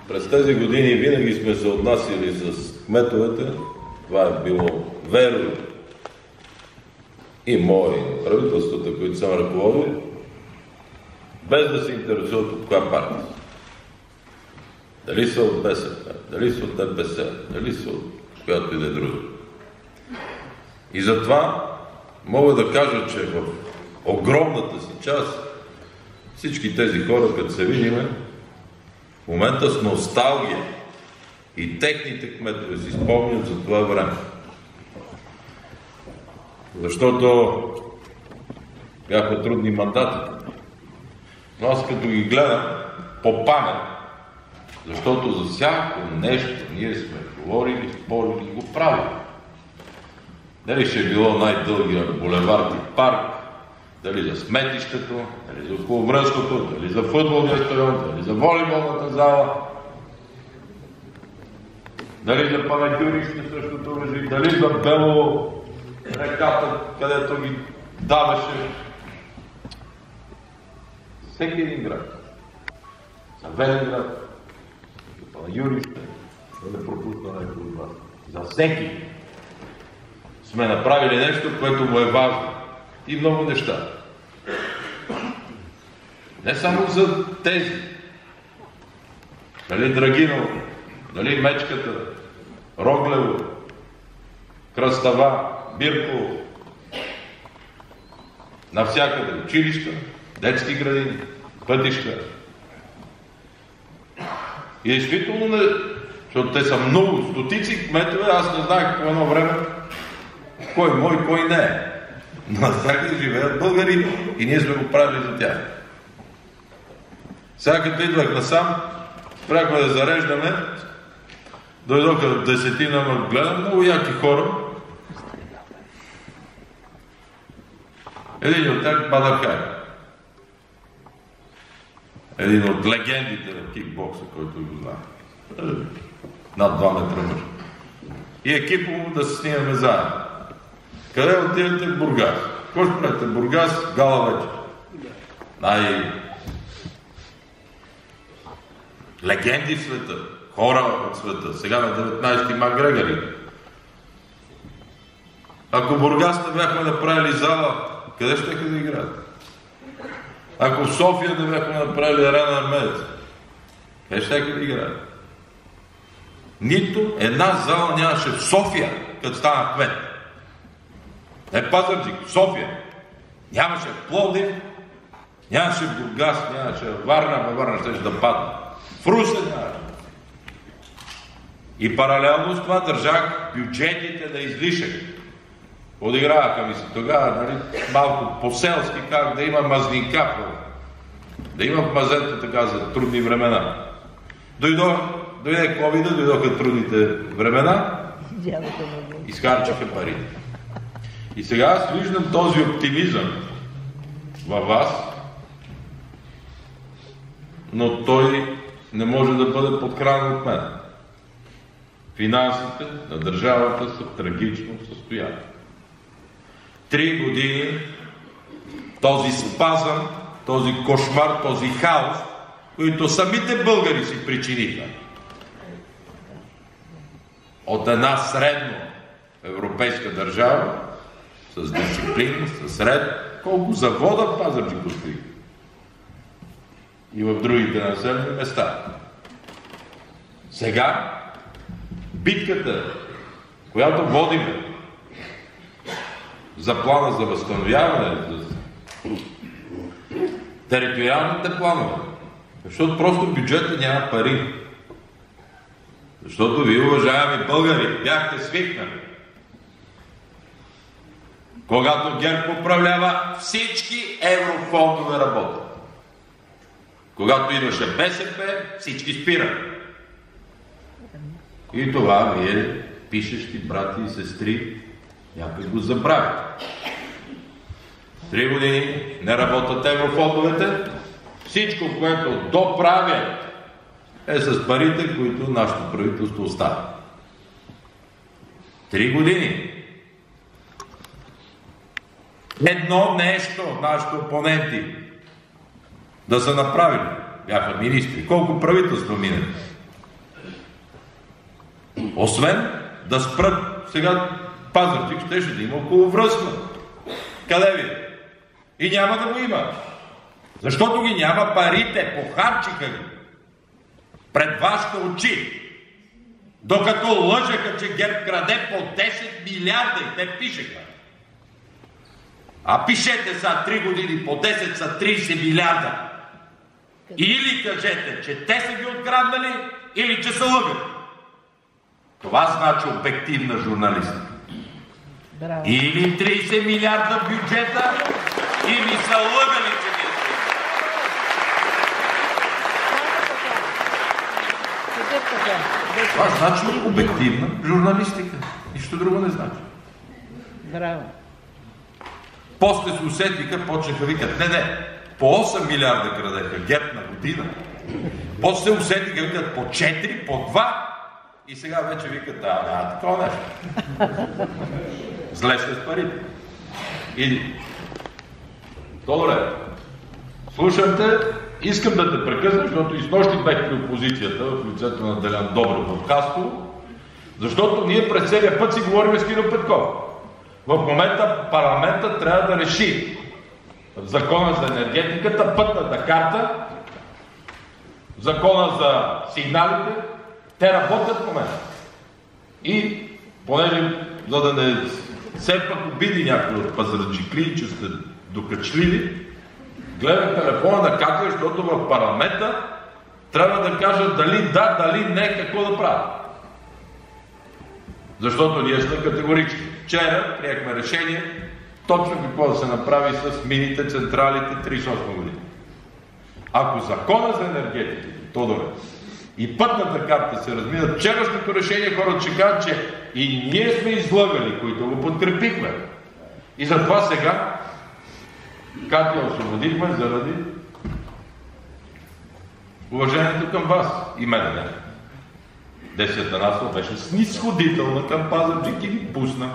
През тези години винаги сме се отнасяли с кметовете, това е било верно и мои правителствата, които съм ръководил, без да се интересуват от коя партия. Дали са от БСП, дали са от ДПС, дали са от която и да е друга. И затова мога да кажа, че в огромната си част всички тези хора, като се видиме, в момента с носталгия и техните кметове си спомнят за това време. Защото бяха трудни мандати. Но аз като ги гледам по памет, защото за всяко нещо ние сме говорили, спорили и го правили. Дали ще е било най-дългия булевард и парк, дали за сметището, дали за околовръстното, дали за футболния стадион, дали за волейболната зала, дали за панагюрище същото въжи, дали за Белово, реката, където ги даваше. Всеки един град. За Велинград, за Панагюрище, да не пропусна някой от вас. За всеки сме направили нещо, което му е важно. И много неща. Не само за тези. Нали Драгиново, нали Мечката, Роглево, Кръстава, Бирково, навсякъде училища, детски градини, пътища. И действително, защото те са много стотици кметове, аз не знаех по едно време кой мой, кой не е. Но навсякъде живеят българи и ние сме го правили за тях. Сега като идвах насам, спряхме да зареждаме, дойдоха 10, но гледам много яки хора. Един от тях Бадахай. Един от легендите на кикбокса, който го знае. Над 2 метра мъж. И екипа му да се снимаме заедно. Къде отидете? В Бургас. Какво ще правите? Бургас, гала вечер. Легенди в света, хора от света. Сега на 19-ти Макгрегори. Ако в Бургас не бяхме направили зала, къде ще да играят? Ако в София не бяхме направили арена на Медец, къде ще да играят? Нито една зала нямаше в София, като стана кмет. Не Пазарджик, София. Нямаше в Пловдив, нямаше в Бургас, нямаше в Варна, във Варна ще да падне. В Русе нямаше. И паралелно с това държах бюджетите да излишък. Подиграваха ми се тогава, нали, малко по-селски, как да има мазника, да има в мазето така за трудни времена. Дойде ковида, дойдоха трудните времена, изхарчиха парите. И сега аз виждам този оптимизъм във вас, но той не може да бъде подхранен от мен. Финансите на държавата са в трагично състояние. 3 години този спазъм, този кошмар, този хаос, които самите българи си причиниха. От една средно европейска държава, с дисциплина, с ред, колко завода в Пазарджик стои. И в другите населени места. Сега битката, която водиме за плана за възстановяване, за териториалните планове, защото просто бюджета няма пари. Защото вие, уважаеми българи, бяхте свикнали. Когато ГЕРБ управлява, всички еврофондове работят. Когато идваше БСП, всички спират. И това вие, пишещи брати и сестри, някой го забравят. 3 години не работят еврофондовете. Всичко, което доправят, е с парите, които нашето правителство оставя. 3 години. Едно нещо нашите опоненти да са направили. Бяха министри. Колко правителства минали? Освен да спрат сега Пазарджик, щеше да има околовръстно. Къде ви? И няма да го има. Защото ги няма парите, похарчиха ги. Пред вашите очи. Докато лъжаха, че ГЕРБ краде по 10 милиарда и те пишеха. А пишете са 3 години по 10 са 30 милиарда. Или кажете, че те са ги откраднали, или че са лъгали. Това значи обективна журналистика. Браво. Или 30 милиарда бюджета, или са лъгали, че не са. Това значи обективна журналистика. Нищо друго не значи. Браво. После се усетиха, почнаха викат, не, по 8 милиарда крадеха ГЕРБ на година. После се усетиха, викат по 4, по 2 и сега вече викат, такова нещо. Зле се с парите. Иди. Добре. Слушам те, искам да те прекъсна, защото и снощи бех при опозицията в лицето на Делян Добрев в Хасково, защото ние през целия път си говорим с Кирил Петков. В момента парламентът трябва да реши в закона за енергетиката, пътната карта, закона за сигналите. Те работят в момента. И понеже, за да не все пак обиди някой от пазарджикли, че сте докачливи, гледам телефона да кажа, защото в парламента трябва да кажат дали да, дали не, какво да правят. Защото ние сме категорични. Вчера приехме решение точно какво да се направи с мините, централите 38 години. Ако закона за енергетиката, Тодоре, и пътната карта се разминат, вчерашното решение хората ще кажат, че и ние сме излъгали, които го подкрепихме. И затова сега Катя освободихме заради уважението към вас и мене не. Деси Атанасов беше снисходителна към Пазарджик и ги пусна.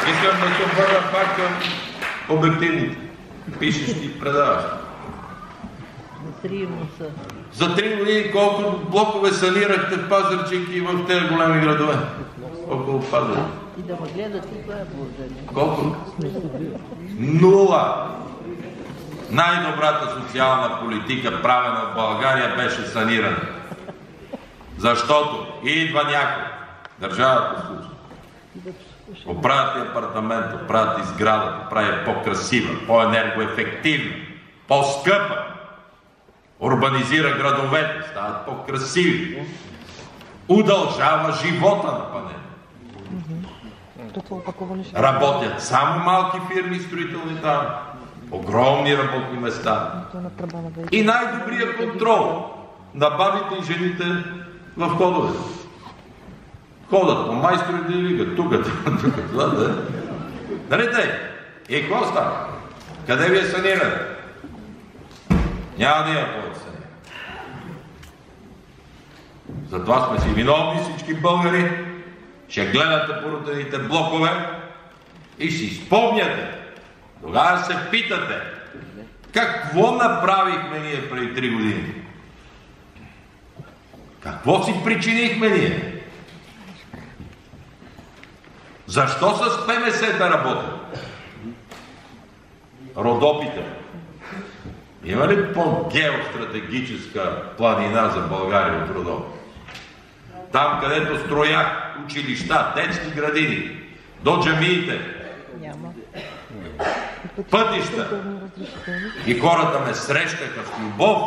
Искам да се обърна пак към обективните, пишещи и предаващи. За 3 години колко блокове санирахте в Пазарджик и в тези големи градове? Около Пазарджик. И да ме гледат и това е положение. Колко? 0. Най-добрата социална политика, правена в България, беше санирана. Защото идва някой, държавата случва, оправят и апартамента, оправят и сградата, оправят по-красива, по-енергоефективна, по-скъпа, урбанизира градовете, стават по-красиви, удължава живота на панела. Работят само малки фирми строителни там, огромни работни места и най-добрият контрол на бабите и жените в ходовете. Ходят по майсторите и викат тук, това да е. Нали те? И какво става? Къде ви е саниране? Няма да има повече саниране. Затова сме си виновни всички българи. Ще гледате по родените блокове и си спомняте. Тогава се питате, какво направихме ние преди 3 години? Какво си причинихме ние? Защо с ПМС да работят? Родопите. Има ли по-геостратегическа планина за България от Родопите? Там, където строях училища, детски градини, до джамиите, пътища. И хората ме срещаха с любов.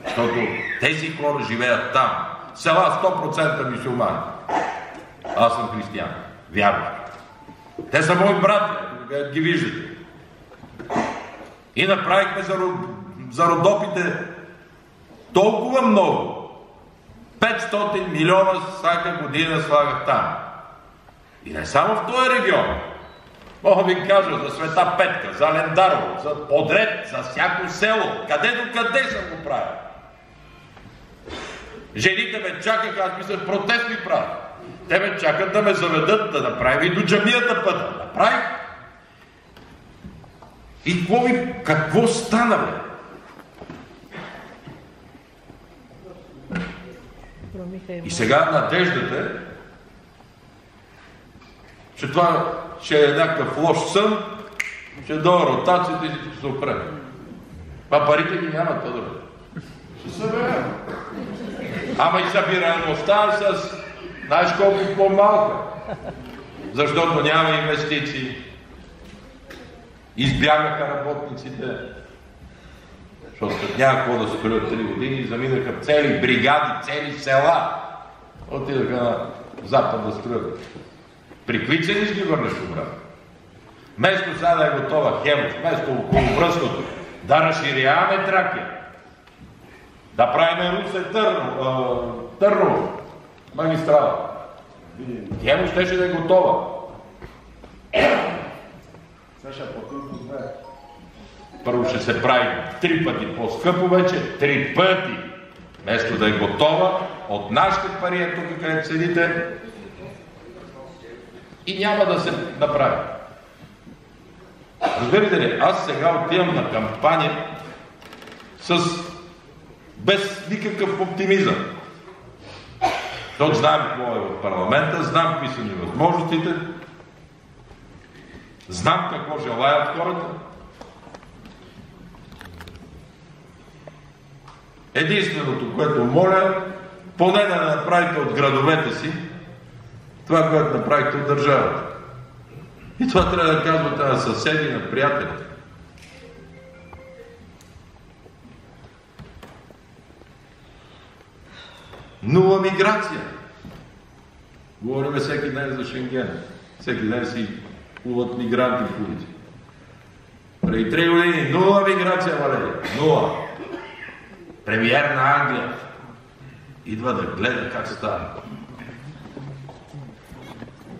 Защото тези хора живеят там. Села 100% мюсюлмани. Аз съм християн. Вярвам. Те са мои брати, ги виждате. И направихме за Родопите толкова много. 500 милиона всяка година слагах там. И не само в този регион. Мога ви кажа за Света Петка, за Лендарово, за Подред, за всяко село. Къде до къде съм го правил? Жените ме чакаха, аз мисля, протест ми правят. Те ме чакат да ме заведат, да направим и до джамията пътя. Направих. И какво стана, бе? И сега надеждата е, че това ще е някакъв лош сън, ще дойде ротацията и ще се опреме. А парите ги няма, това да. Ще съберем. Ама и събираемостта е с знаеш колко по-малка. Защото няма инвестиции. Избягаха работниците. Защото няма какво да строят 3 години, заминаха цели бригади, цели села. Отидаха на запад да строят. При какви цени ще ги върнеш обратно? Вместо сега да е готова Хемус, вместо околовръстното, да разширяваме Тракия, да правим Русе Търново, магистрала. Хемус ще да е готова. Първо ще се прави 3 пъти по-скъпо вече, 3 пъти, вместо да е готова, от нашите пари е тук, където седите, и няма да се направи. Разбирате ли, аз сега отивам на кампания без никакъв оптимизъм. Защото знаем какво е в парламента, знам какви са ни възможностите, знам какво желаят хората. Единственото, което моля, поне да направите от градовете си това, което направихте от държавата. И това трябва да казвате на съседи, на приятели. Нула миграция. Говорим всеки ден за Шенген. Всеки ден си плуват мигранти в улици. Преди 3 години нула миграция, Валерия. Нула. Премиер на Англия идва да гледа как става.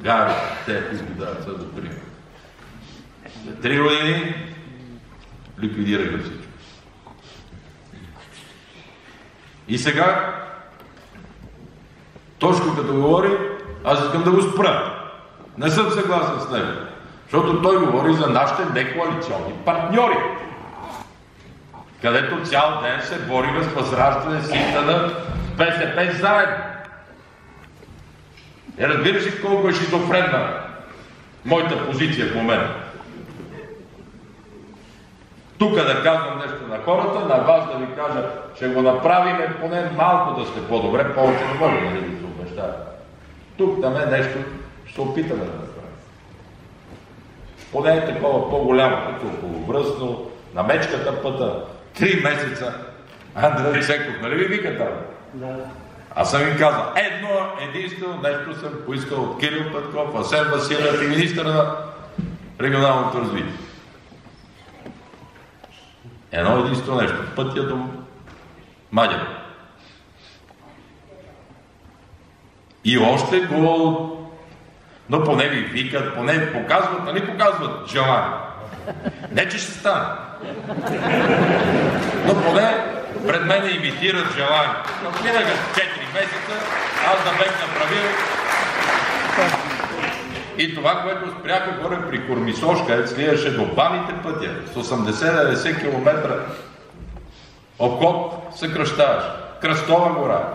Гари, те изгледават това за пример. За 3 години ликвидираха всичко. И сега, Тошко като говори, аз искам да го спра. Не съм съгласен с него. Защото той говори за нашите некоалиционни партньори, където цял ден се бориме с Възраждане, СИТАН, БСП заедно. Разбираш ли колко е шизофренна моята позиция в момента? Тук да казвам нещо на хората, на вас да ви кажа, ще го направим, поне малко да сте по-добре, повече не може да ви се обещава. Тук там е нещо, ще се опитаме да направим. Поне е такова по-голямо, като околовръстно, на мечката пъта, 3 месеца. Андрей Цеков, нали ви вика там? Да. Аз съм ви казал, единствено нещо съм поискал от Кирил Петков, Асен Василев и министър на регионалното развитие. Единствено нещо. Пътя до Мадяр. И още го... Но поне ви викат, поне показват, нали показват желание. Не, че ще стане. Но поне пред мен имитират желание. Но минаха 4 месеца, аз да бех направил. И това, което спряха горе при Кормисошка, слияше до Баните пътя, с 80-90 км обход съкръщаваш. Кръстова гора.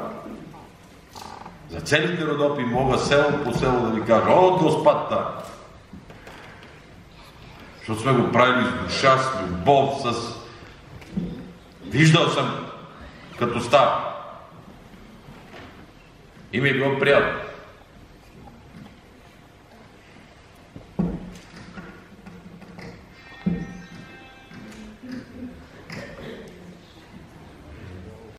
За целите Родопи мога село по село да ви кажа, от Доспадта. Защото сме го правили с душа, с любов, с... Виждал съм като става. И ми е било приятно.